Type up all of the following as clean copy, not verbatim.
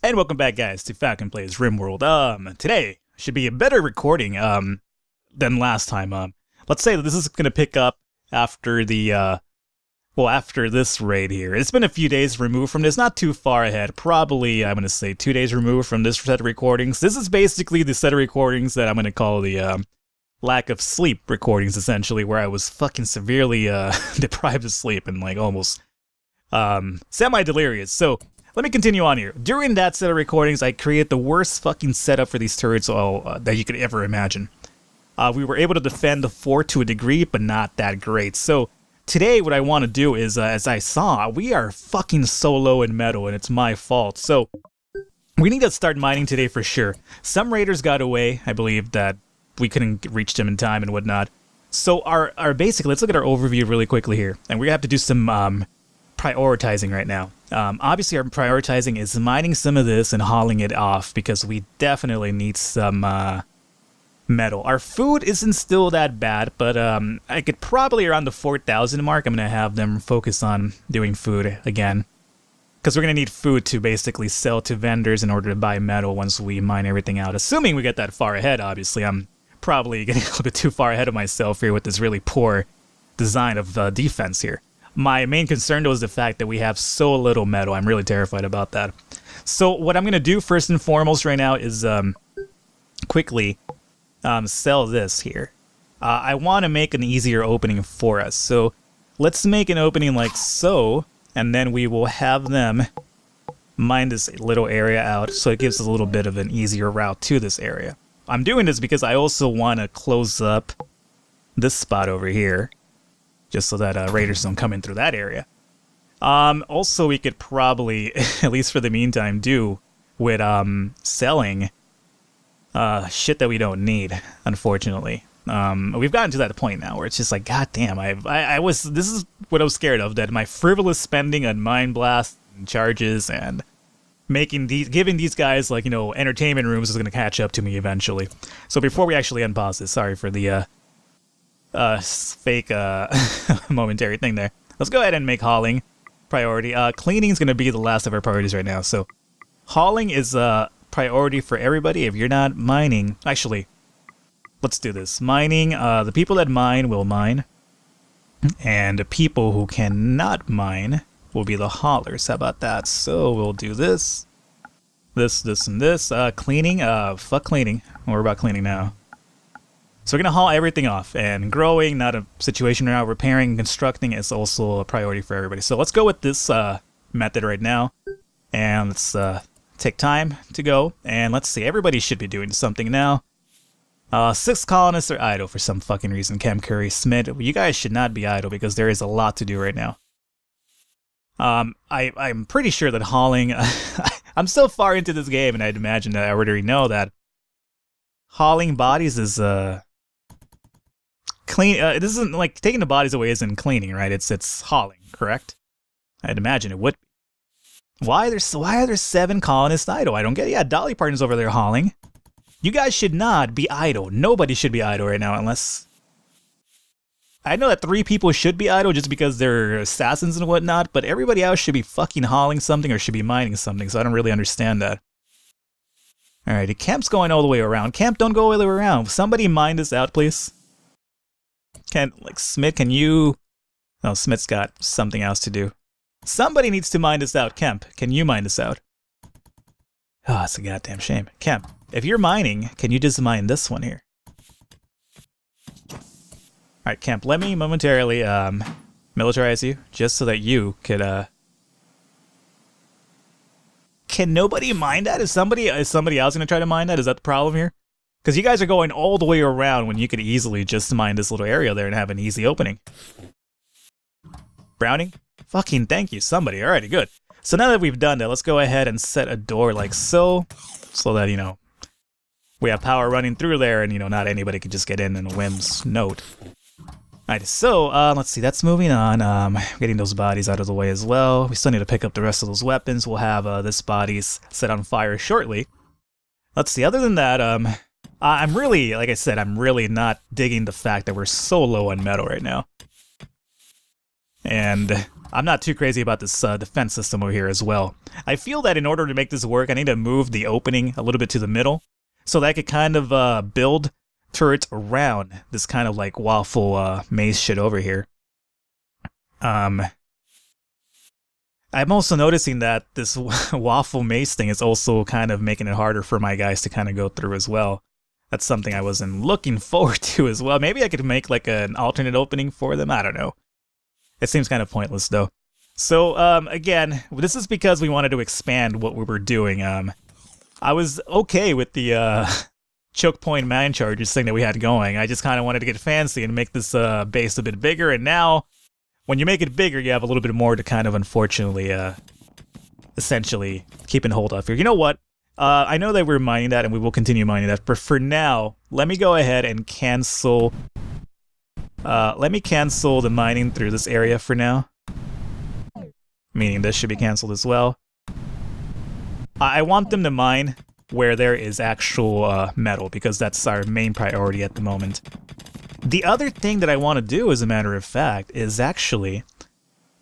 And welcome back, guys, to Falcon Plays Rimworld. Today should be a better recording, than last time. Let's say that this is gonna pick up after the, after this raid here. It's been a few days removed from this, not too far ahead. Probably, I'm gonna say 2 days removed from this set of recordings. This is basically the set of recordings that I'm gonna call the, lack of sleep recordings, essentially, where I was fucking severely, deprived of sleep and, like, almost, semi-delirious. So, let me continue on here. During that set of recordings, I created the worst fucking setup for these turrets that you could ever imagine. We were able to defend the fort to a degree, but not that great. So today what I want to do is, as I saw, we are fucking so low in metal, and it's my fault. So we need to start mining today for sure. Some raiders got away. I believe that we couldn't reach them in time and whatnot. So our basically, let's look at our overview really quickly here. And we have to do some prioritizing right now. Obviously, our prioritizing is mining some of this and hauling it off because we definitely need some metal. Our food isn't still that bad, but I could probably around the 4,000 mark. I'm gonna have them focus on doing food again because we're gonna need food to basically sell to vendors in order to buy metal once we mine everything out. Assuming we get that far ahead, obviously. I'm probably getting a little bit too far ahead of myself here with this really poor design of defense here. My main concern was the fact that we have so little metal. I'm really terrified about that. So what I'm going to do first and foremost right now is quickly sell this here. I want to make an easier opening for us. So let's make an opening like so, and then we will have them mine this little area out so it gives us a little bit of an easier route to this area. I'm doing this because I also want to close up this spot over here, just so that raiders don't come in through that area. Also, we could probably, at least for the meantime, do with selling shit that we don't need, unfortunately. We've gotten to that point now where it's just like, god damn, this is what I was scared of, that my frivolous spending on mine blast and charges and giving these guys, like, you know, entertainment rooms is going to catch up to me eventually. So before we actually unpause this, sorry for the fake momentary thing there. Let's go ahead and make hauling priority. Cleaning is going to be the last of our priorities right now. So hauling is a priority for everybody. If you're not mining, actually, let's do this. Mining, the people that mine will mine, and the people who cannot mine will be the haulers. How about that? So we'll do this, and this. Cleaning, fuck cleaning. We're about cleaning now. So we're going to haul everything off, and growing, not a situation right now. Repairing and constructing is also a priority for everybody. So let's go with this method right now, and let's take time to go, and let's see. Everybody should be doing something now. 6 colonists are idle for some fucking reason. Chem Curry, Smith, you guys should not be idle because there is a lot to do right now. I'm pretty sure that hauling... I'm so far into this game, and I'd imagine that I already know that hauling bodies is... This isn't like taking the bodies away isn't cleaning, right? It's hauling, correct? I'd imagine it would be. Why are there 7 colonists idle? I don't get it. Yeah, Dolly Parton's over there hauling. You guys should not be idle. Nobody should be idle right now unless... I know that 3 people should be idle just because they're assassins and whatnot, but everybody else should be fucking hauling something or should be mining something, so I don't really understand that. Alright, the camp's going all the way around. Camp, don't go all the way around. Somebody mine this out, please. Smith, can you... Oh, Smith's got something else to do. Somebody needs to mine this out. Kemp, can you mine this out? Oh, it's a goddamn shame. Kemp, if you're mining, can you just mine this one here? Alright, Kemp, let me momentarily, militarize you, just so that you could, Can nobody mine that? Is somebody else gonna try to mine that? Is that the problem here? Because you guys are going all the way around when you could easily just mine this little area there and have an easy opening. Browning? Fucking thank you, somebody. Alrighty, good. So now that we've done that, let's go ahead and set a door like so that, you know, we have power running through there and, you know, not anybody can just get in a whim's note. Alright, so, let's see, that's moving on. Getting those bodies out of the way as well. We still need to pick up the rest of those weapons. We'll have, this bodies set on fire shortly. Let's see, other than that, I'm really, like I said, I'm really not digging the fact that we're so low on metal right now. And I'm not too crazy about this defense system over here as well. I feel that in order to make this work, I need to move the opening a little bit to the middle so that I could kind of build turrets around this kind of like waffle maze shit over here. I'm also noticing that this waffle maze thing is also kind of making it harder for my guys to kind of go through as well. That's something I wasn't looking forward to as well. Maybe I could make like an alternate opening for them. I don't know. It seems kind of pointless though. So again, this is because we wanted to expand what we were doing. I was okay with the choke point man charges thing that we had going. I just kind of wanted to get fancy and make this base a bit bigger. And now, when you make it bigger, you have a little bit more to kind of unfortunately, essentially keep in hold of here. You know what? I know that we're mining that and we will continue mining that. But for now, let me go ahead and cancel. Let me cancel the mining through this area for now. Meaning this should be canceled as well. I want them to mine where there is actual metal, because that's our main priority at the moment. The other thing that I want to do, as a matter of fact, is actually,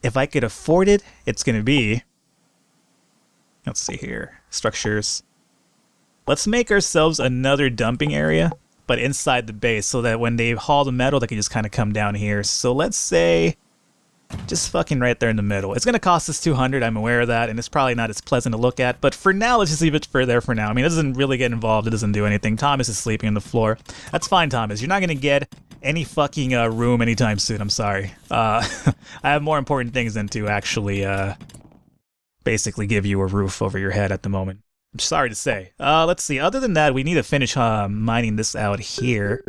if I could afford it, it's going to be... Let's see here. Structures. Let's make ourselves another dumping area, but inside the base, so that when they haul the metal, they can just kind of come down here. So let's say... just fucking right there in the middle. It's going to cost us 200, I'm aware of that, and it's probably not as pleasant to look at, but for now, let's just leave it for there for now. I mean, it doesn't really get involved, it doesn't do anything. Thomas is sleeping on the floor. That's fine, Thomas. You're not going to get any fucking room anytime soon, I'm sorry. I have more important things than to actually basically give you a roof over your head at the moment. I'm sorry to say. Let's see, other than that, we need to finish mining this out here.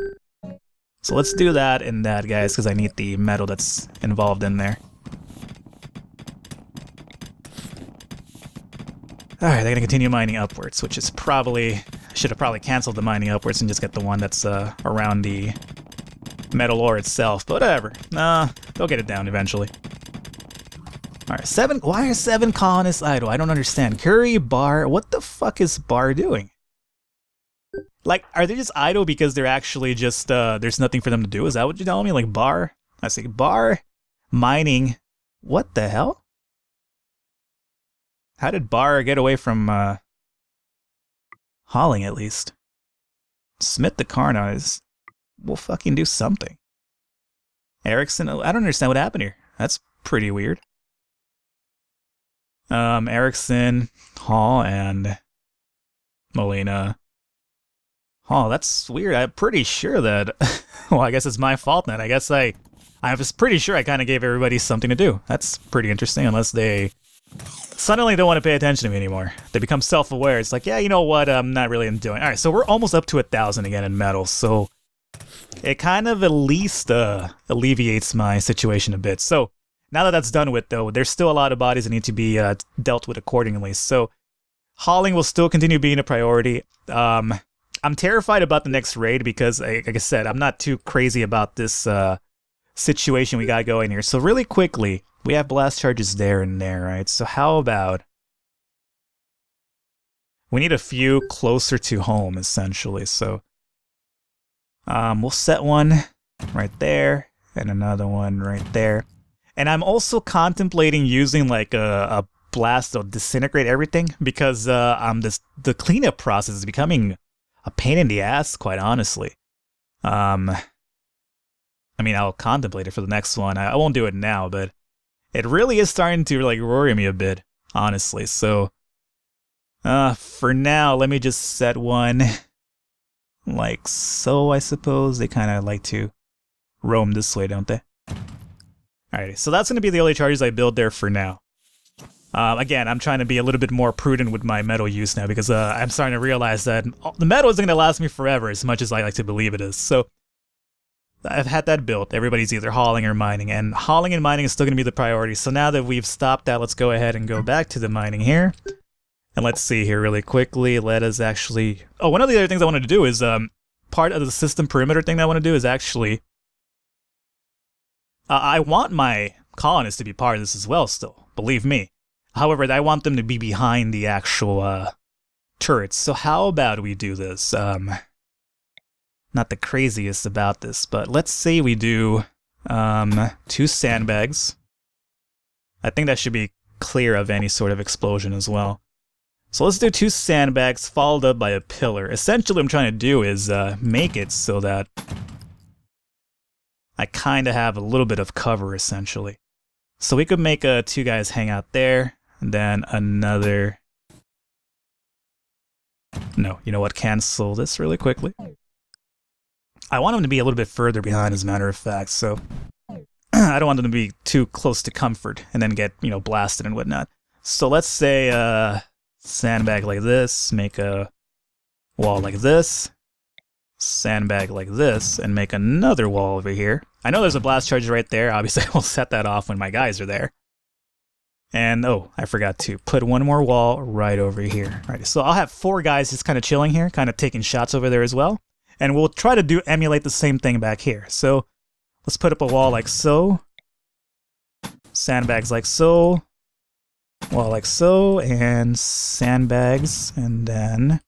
So let's do that and that, guys, because I need the metal that's involved in there. Alright, they're going to continue mining upwards, which is probably... I should have probably canceled the mining upwards and just get the one that's around the metal ore itself, but whatever. Nah, they'll get it down eventually. Alright, 7... Why are 7 colonists idle? I don't understand. Curry, Bar... What the fuck is Bar doing? Like, are they just idle because they're actually just, there's nothing for them to do? Is that what you're telling me? Like, Bar? I see. Bar, mining. What the hell? How did Bar get away from, hauling, at least? Smith the Carna is... We'll fucking do something. Erickson? I don't understand what happened here. That's pretty weird. Erickson, Hall, and... Molina... Oh, that's weird. I'm pretty sure that... well, I guess it's my fault then. I guess I was pretty sure I kind of gave everybody something to do. That's pretty interesting, unless they suddenly don't want to pay attention to me anymore. They become self-aware. It's like, yeah, you know what? I'm not really doing... Alright, so we're almost up to 1,000 again in metal, so... It kind of at least alleviates my situation a bit. So, now that that's done with, though, there's still a lot of bodies that need to be dealt with accordingly. So, hauling will still continue being a priority. I'm terrified about the next raid because, like I said, I'm not too crazy about this situation we got going here. So really quickly, we have blast charges there and there, right? So how about... We need a few closer to home, essentially. So we'll set one right there and another one right there. And I'm also contemplating using like a blast to disintegrate everything because the cleanup process is becoming... a pain in the ass, quite honestly. I mean, I'll contemplate it for the next one. I won't do it now, but it really is starting to like worry me a bit, honestly. So, for now, let me just set one like so, I suppose. They kind of like to roam this way, don't they? Alright, so that's going to be the only charges I build there for now. Again, I'm trying to be a little bit more prudent with my metal use now because I'm starting to realize that the metal isn't going to last me forever as much as I like to believe it is. So I've had that built. Everybody's either hauling or mining, and hauling and mining is still going to be the priority. So now that we've stopped that, let's go ahead and go back to the mining here. And let's see here really quickly. Let us actually... Oh, one of the other things I wanted to do is part of the system perimeter thing that I want to do is actually... I want my colonists to be part of this as well still, believe me. However, I want them to be behind the actual turrets. So how about we do this? Not the craziest about this, but let's say we do 2 sandbags. I think that should be clear of any sort of explosion as well. So let's do 2 sandbags followed up by a pillar. Essentially what I'm trying to do is make it so that I kind of have a little bit of cover, essentially. So we could make 2 guys hang out there, and then another... No, you know what? Cancel this really quickly. I want them to be a little bit further behind, as a matter of fact, so... I don't want them to be too close to comfort and then get, you know, blasted and whatnot. So let's say, sandbag like this, make a wall like this, sandbag like this, and make another wall over here. I know there's a blast charge right there. Obviously, I will set that off when my guys are there. And, oh, I forgot to put one more wall right over here. All right, so I'll have 4 guys just kind of chilling here, kind of taking shots over there as well. And we'll try to emulate the same thing back here. So let's put up a wall like so, sandbags like so, wall like so, and sandbags, and then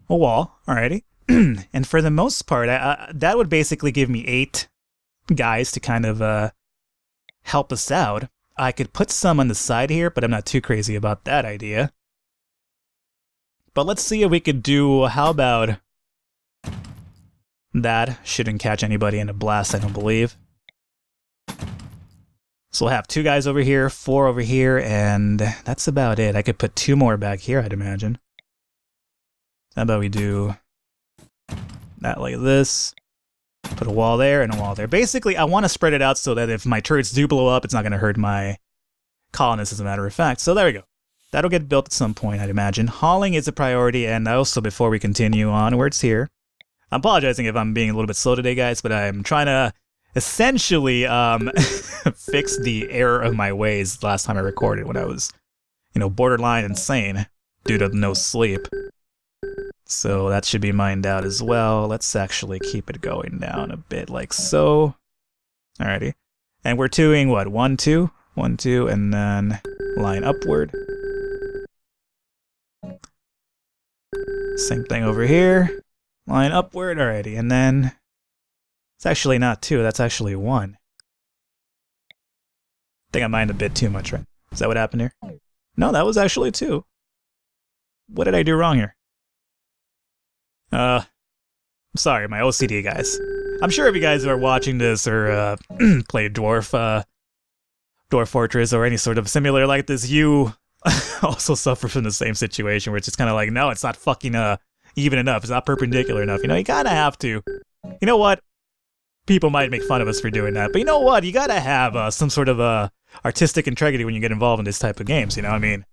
a wall. Alrighty. And for the most part, that would basically give me 8 guys to kind of help us out. I could put some on the side here, but I'm not too crazy about that idea. But let's see if we could do, how about... That shouldn't catch anybody in a blast, I don't believe. So we'll have 2 guys over here, 4 over here, and that's about it. I could put 2 more back here, I'd imagine. How about we do that like this? Put a wall there and a wall there. Basically, I want to spread it out so that if my turrets do blow up, it's not going to hurt my colonists, as a matter of fact. So there we go. That'll get built at some point, I'd imagine. Hauling is a priority, and also before we continue onwards here, I'm apologizing if I'm being a little bit slow today, guys, but I'm trying to essentially fix the error of my ways last time I recorded when I was, you know, borderline insane due to no sleep. So that should be mined out as well. Let's actually keep it going down a bit like so. Alrighty. And we're doing what? 1, 2? 1, 2, and then line upward. Same thing over here. Line upward, alrighty, and then it's actually not 2, that's actually 1. I think I mined a bit too much, right? Is that what happened here? No, that was actually 2. What did I do wrong here? Sorry, my OCD guys. I'm sure if you guys are watching this or play Dwarf Fortress or any sort of simulator like this, you also suffer from the same situation where it's just kind of like, no, it's not fucking even enough. It's not perpendicular enough. You know, you gotta have to. You know what? People might make fun of us for doing that, but you know what? You gotta have some sort of artistic integrity when you get involved in this type of games. You know, I mean,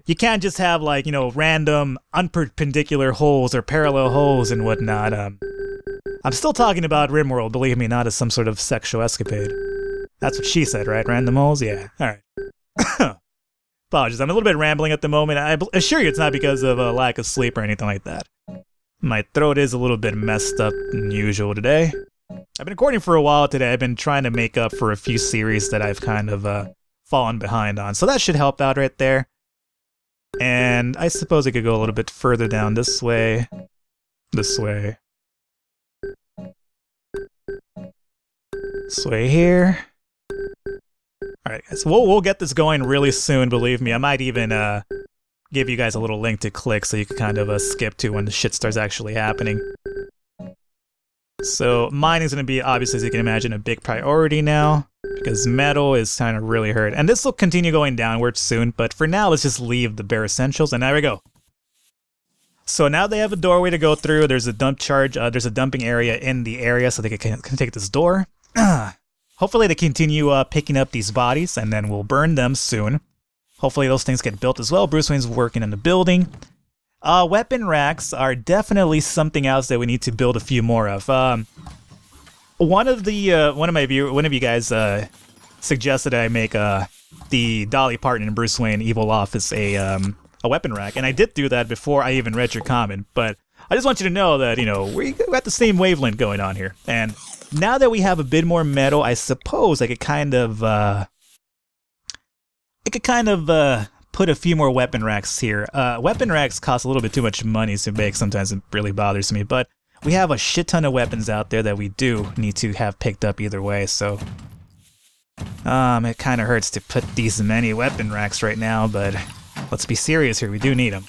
you can't just have like, you know, random unperpendicular holes or parallel holes and whatnot. I'm still talking about Rimworld, believe me, not as some sort of sexual escapade. That's what she said, right? Random holes? Yeah. All right. Apologies, I'm a little bit rambling at the moment. I assure you it's not because of a lack of sleep or anything like that. My throat is a little bit messed up than usual today. I've been recording for a while today. I've been trying to make up for a few series that I've kind of fallen behind on. So that should help out right there. And I suppose I could go a little bit further down this way. This way. This way here. Alright guys, we'll get this going really soon, believe me. I might even give you guys a little link to click so you can kind of skip to when the shit starts actually happening. So mining is going to be, obviously, as you can imagine, a big priority now, because metal is kind of really hurt. And this will continue going downward soon, but for now, let's just leave the bare essentials, and there we go. So now they have a doorway to go through. There's a dump charge. There's a dumping area in the area, so they can take this door. Hopefully they continue picking up these bodies, and then we'll burn them soon. Hopefully those things get built as well. Bruce Wayne's working in the building. Weapon racks are definitely something else that we need to build a few more of. One of you guys suggested I make the Dolly Parton and Bruce Wayne Evil Office a weapon rack, and I did do that before I even read your comment. But I just want you to know that, you know, we got the same wavelength going on here, and now that we have a bit more metal, I suppose I could kind of put a few more weapon racks here. Weapon racks cost a little bit too much money to make. Sometimes it really bothers me, but we have a shit ton of weapons out there that we do need to have picked up either way. So It kind of hurts to put these many weapon racks right now, but let's be serious here. We do need them.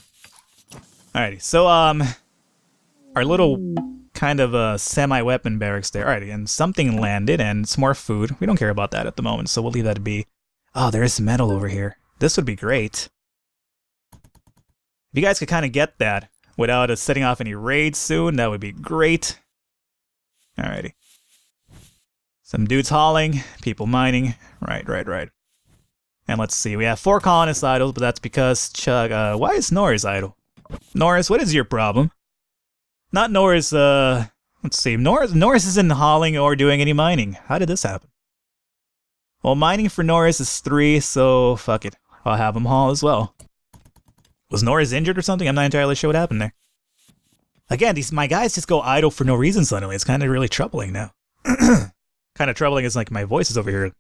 Alrighty, so, our little kind of semi-weapon barracks there. Alrighty, and something landed, and it's more food. We don't care about that at the moment, so we'll leave that be. Oh, there is metal over here. This would be great. If you guys could kind of get that without us setting off any raids soon, that would be great. Alrighty. Some dudes hauling, people mining. Right. And let's see, we have 4 colonists idle, but that's because Chug, why is Norris idle? Norris, what is your problem? Not Norris, let's see, Norris isn't hauling or doing any mining. How did this happen? Well, mining for Norris is 3, so fuck it. I'll have him haul as well. Was Norris injured or something? I'm not entirely sure what happened there. Again, my guys just go idle for no reason suddenly. It's kind of really troubling now. Kind of troubling is like my voice is over here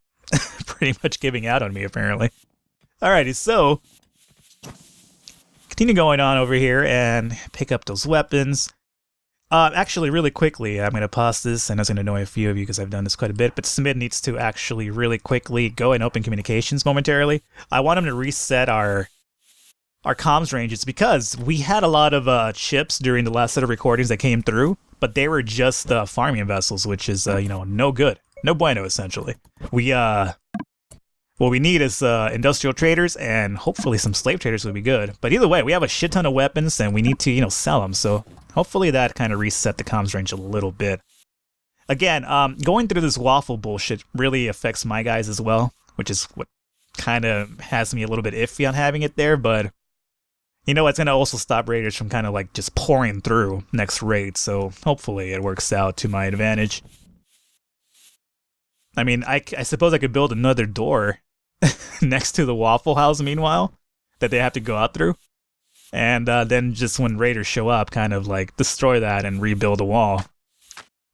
pretty much giving out on me, apparently. Alrighty, so continue going on over here and pick up those weapons. Actually, really quickly, I'm going to pause this, and I was going to annoy a few of you because I've done this quite a bit, but Smith needs to actually really quickly go and open communications momentarily. I want him to reset our comms ranges because we had a lot of chips during the last set of recordings that came through, but they were just farming vessels, which is, no good. No bueno, essentially. What we need is industrial traders, and hopefully some slave traders would be good. But either way, we have a shit ton of weapons, and we need to, sell them. So hopefully that kind of reset the comms range a little bit. Again, going through this waffle bullshit really affects my guys as well, which is what kind of has me a little bit iffy on having it there. But it's going to also stop raiders from kind of like just pouring through next raid. So hopefully it works out to my advantage. I mean, I suppose I could build another door next to the Waffle House, meanwhile, that they have to go out through. And then just when raiders show up, kind of like destroy that and rebuild a wall.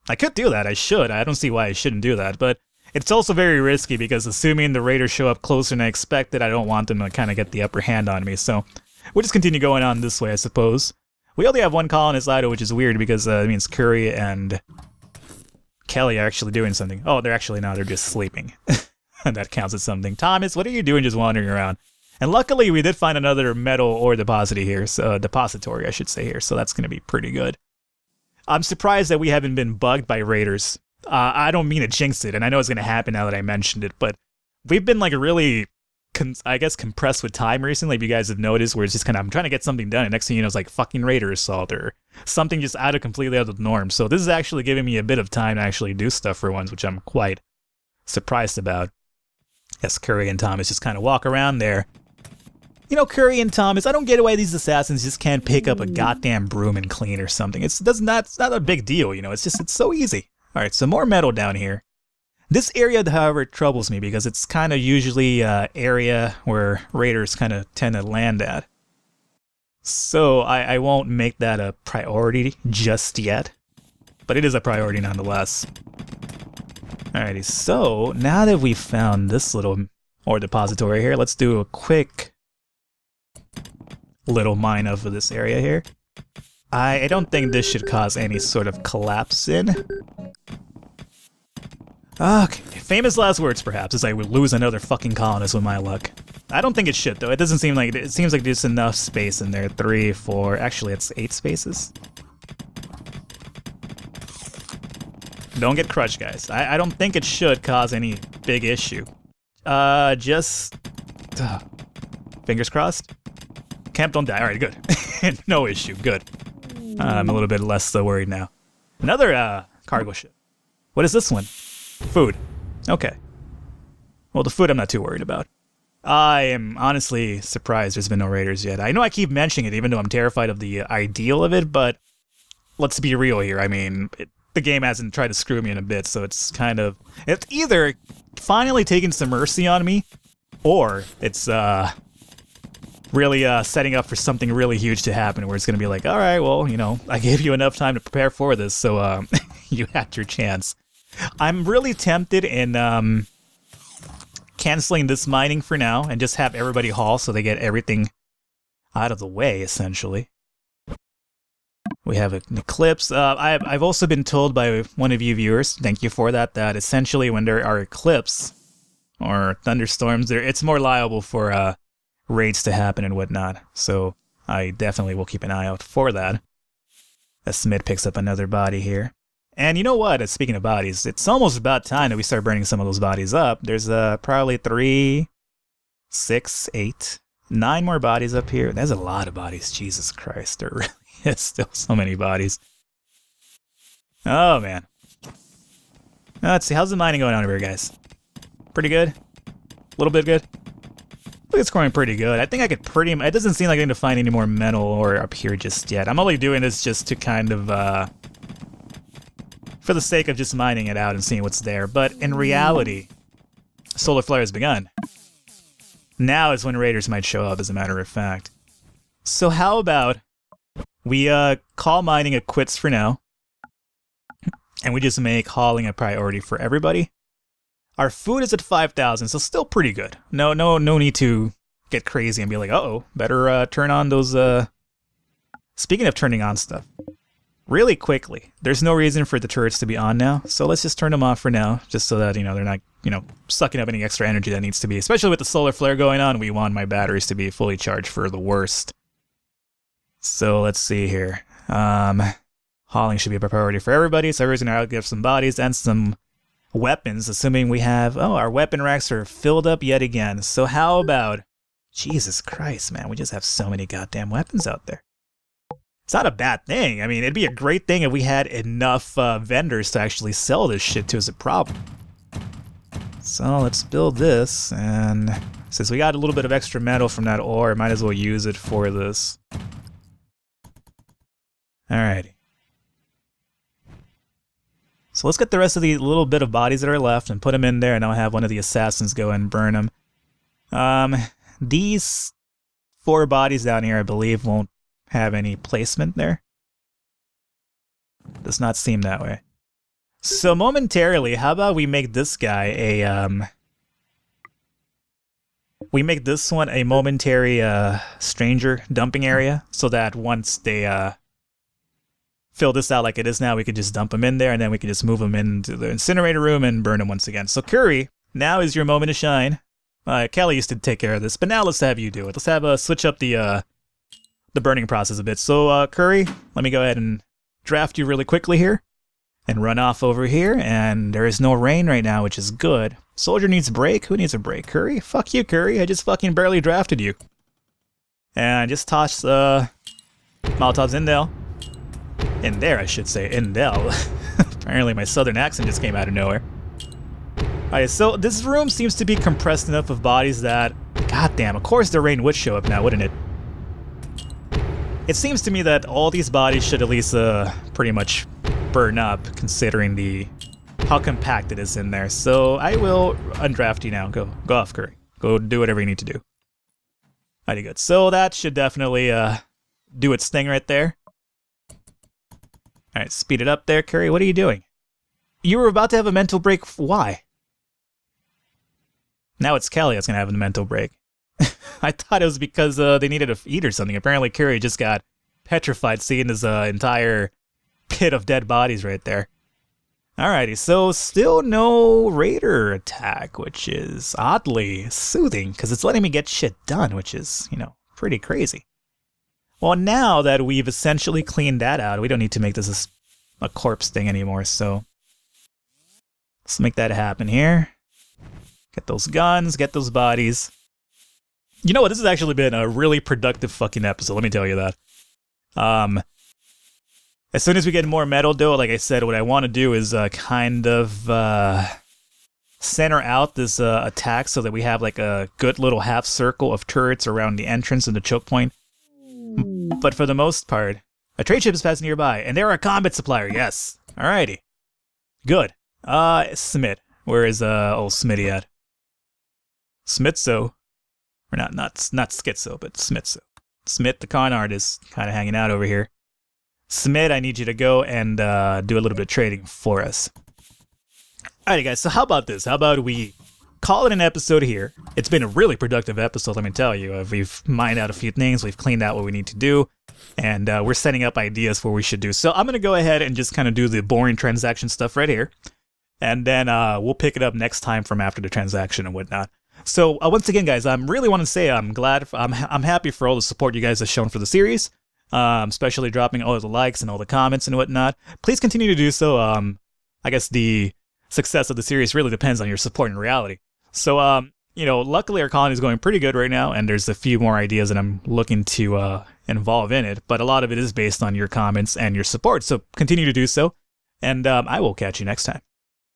I could do that, I should. I don't see why I shouldn't do that, but it's also very risky because assuming the raiders show up closer than I expected, I don't want them to kind of get the upper hand on me. So we'll just continue going on this way, I suppose. We only have 1 colonist idle, which is weird because it means Curry and Kelly are actually doing something. Oh, they're actually not. They're just sleeping. That counts as something. Thomas, what are you doing just wandering around? And luckily, we did find another metal ore depository here. Depository, I should say here. So that's going to be pretty good. I'm surprised that we haven't been bugged by raiders. I don't mean to jinx it, and I know it's going to happen now that I mentioned it, but we've been like really, compressed with time recently. If you guys have noticed, where it's just kind of, I'm trying to get something done, and next thing you know, it's like fucking raider assault or something just completely out of the norm. So this is actually giving me a bit of time to actually do stuff for once, which I'm quite surprised about. Yes, Curry and Thomas just kind of walk around there. Curry and Thomas, I don't get why these assassins just can't pick up a goddamn broom and clean or something. It's not a big deal, it's so easy. Alright, so more metal down here. This area, however, troubles me because it's kind of usually area where raiders kind of tend to land at. So I won't make that a priority just yet, but it is a priority nonetheless. Alrighty, so now that we've found this little ore depository here, let's do a quick little mine of this area here. I don't think this should cause any sort of collapse in. Okay, famous last words perhaps, as I would lose another fucking colonist with my luck. I don't think it should though. It doesn't seem like it seems like there's enough space in there. 3, 4, actually it's 8 spaces. Don't get crushed, guys. I don't think it should cause any big issue. Just fingers crossed. Camp don't die. All right, good. No issue. Good. I'm a little bit less worried now. Another cargo ship. What is this one? Food. Okay. Well, the food I'm not too worried about. I am honestly surprised there's been no raiders yet. I know I keep mentioning it, even though I'm terrified of the ideal of it, but let's be real here. I mean, the game hasn't tried to screw me in a bit, so it's either finally taking some mercy on me, or it's really setting up for something really huge to happen, where it's going to be like, all right, well, I gave you enough time to prepare for this, so you had your chance. I'm really tempted in canceling this mining for now and just have everybody haul so they get everything out of the way, essentially. We have an eclipse. I've also been told by one of you viewers, thank you for that, that essentially when there are eclipses, or thunderstorms, it's more liable for raids to happen and whatnot. So I definitely will keep an eye out for that. As Smith picks up another body here. And you know what? Speaking of bodies, it's almost about time that we start burning some of those bodies up. There's probably 3, 6, 8, 9 more bodies up here. There's a lot of bodies. Jesus Christ, there really is still so many bodies. Oh, man. Let's see. How's the mining going on over here, guys? Pretty good? A little bit good? I think it's going pretty good. I think I could it doesn't seem like I need to find any more metal or up here just yet. I'm only doing this just to kind of, for the sake of just mining it out and seeing what's there. But in reality, solar flare has begun. Now is when raiders might show up, as a matter of fact. So how about we call mining a quits for now, and we just make hauling a priority for everybody. Our food is at 5,000, so still pretty good. No need to get crazy and be like, uh-oh, better turn on those, Speaking of turning on stuff, really quickly, there's no reason for the turrets to be on now, so let's just turn them off for now, just so that, they're not, sucking up any extra energy that needs to be. Especially with the solar flare going on, we want my batteries to be fully charged for the worst. So let's see here. Hauling should be a priority for everybody, so everybody's gonna give some bodies and some weapons, assuming we have... Oh, our weapon racks are filled up yet again. So how about... Jesus Christ, man, we just have so many goddamn weapons out there. It's not a bad thing. I mean, it'd be a great thing if we had enough vendors to actually sell this shit to as a problem. So let's build this, and since we got a little bit of extra metal from that ore, might as well use it for this. Alrighty. So let's get the rest of the little bit of bodies that are left and put them in there, and I'll have one of the assassins go and burn them. These 4 bodies down here, I believe, won't have any placement there. Does not seem that way. So momentarily, how about we make this guy a, we make this one a momentary, stranger dumping area, so that once they, fill this out like it is now, we could just dump them in there, and then we can just move them into the incinerator room and burn them once again. So Curry, now is your moment to shine. Kelly used to take care of this, but now let's have you do it. Let's have switch up the burning process a bit. So Curry, let me go ahead and draft you really quickly here, and run off over here. And there is no rain right now, which is good. Soldier needs a break. Who needs a break? Curry? Fuck you, Curry. I just fucking barely drafted you. And just toss Molotovs in there. In there, I should say. In there. Apparently my southern accent just came out of nowhere. Alright, so this room seems to be compressed enough of bodies that... Goddamn, of course the rain would show up now, wouldn't it? It seems to me that all these bodies should at least pretty much burn up, considering how compact it is in there. So I will undraft you now. Go off, Curry. Go do whatever you need to do. Alrighty, good. So that should definitely do its thing right there. Alright, speed it up there, Curry. What are you doing? You were about to have a mental break. Why? Now it's Kelly that's going to have a mental break. I thought it was because they needed to eat or something. Apparently Curry just got petrified seeing his entire pit of dead bodies right there. Alrighty, so still no raider attack, which is oddly soothing, because it's letting me get shit done, which is, pretty crazy. Well, now that we've essentially cleaned that out, we don't need to make this a corpse thing anymore, so let's make that happen here. Get those guns, get those bodies. You know what, this has actually been a really productive fucking episode, let me tell you that. As soon as we get more metal, though, like I said, what I want to do is kind of center out this attack so that we have like a good little half circle of turrets around the entrance and the choke point. But for the most part, a trade ship is passing nearby, and they're a combat supplier, yes. Alrighty. Good. Smith. Where is old Smitty at? Smitzo. Or not Schizo, but Smitzo. Smith, the con artist, kind of hanging out over here. Smith, I need you to go and do a little bit of trading for us. Alrighty, guys, so how about this? How about we call it an episode here? It's been a really productive episode, let me tell you. We've mined out a few things, we've cleaned out what we need to do, and we're setting up ideas for what we should do. So I'm going to go ahead and just kind of do the boring transaction stuff right here. and then we'll pick it up next time from after the transaction and whatnot. So once again, guys, I really want to say I'm happy for all the support you guys have shown for the series, especially dropping all the likes and all the comments and whatnot. Please continue to do so. I guess the success of the series really depends on your support in reality. So, you know, luckily our colony is going pretty good right now, and there's a few more ideas that I'm looking to involve in it, but a lot of it is based on your comments and your support, so continue to do so, and I will catch you next time.